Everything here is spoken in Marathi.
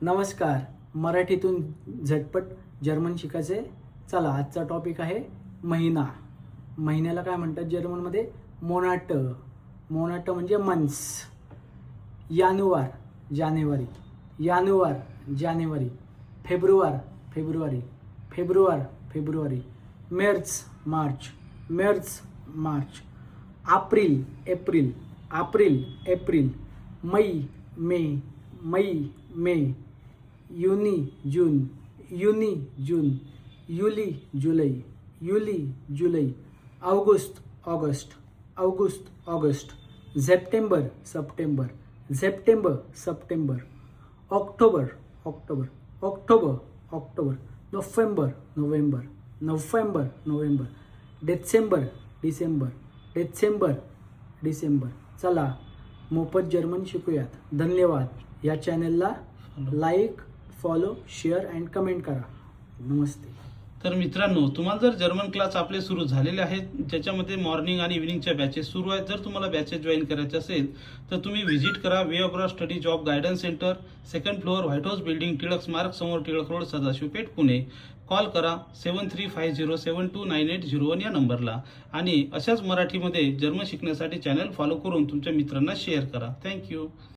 नमस्कार. मराठीतून झटपट जर्मन शिकायचे. चला, आजचा टॉपिक आहे महिना. महिन्याला काय म्हणतात जर्मनमध्ये? मोनाट. मोनाट म्हणजे मंथ्स. यानुवार जानेवारी, यानुवार जानेवारी. फेब्रुवार फेब्रुवारी, फेब्रुवार फेब्रुवारी. मेर्च मार्च, मेर्च मार्च. एप्रिल एप्रिल, एप्रिल एप्रिल. मई मे, मई मे. युनी जून, युनी जून. युली जुलै, युली जुलै. ऑगस्ट ऑगस्ट, ऑगस्ट ऑगस्ट. सप्टेंबर सप्टेंबर, सप्टेंबर सप्टेंबर. ऑक्टोबर ऑक्टोबर, ऑक्टोबर ऑक्टोबर. नोव्हेंबर नोव्हेंबर, नोव्हेंबर नोव्हेंबर. डिसेंबर डिसेंबर, डिसेंबर डिसेंबर. चला, मोफत जर्मन शिकूयात. धन्यवाद. या चॅनलला like, follow, share and comment करा. नमस्ते. तर मित्रांनो, तुम्हाला जर जर्मन क्लास आपले सुरू झालेले आहेत, ज्याच्यामध्ये मॉर्निंग आणि इव्हिनिंगच्या बॅचेस सुरू आहेत, जर तुम्हाला बॅचेस जॉईन करायचे असेल तर तुम्ही व्हिजिट करा way of study job guidance centre, 2nd floor, white house building, Tilak स्मारक समोर, टिळक रोड, सदाशिवपेठ, पुणे. कॉल करा 7350729801 या नंबरला. आणि अशाच मराठीमध्ये जर्मन शिकण्यासाठी चॅनल फॉलो करून तुमच्या मित्रांना शेअर करा. थँक्यू.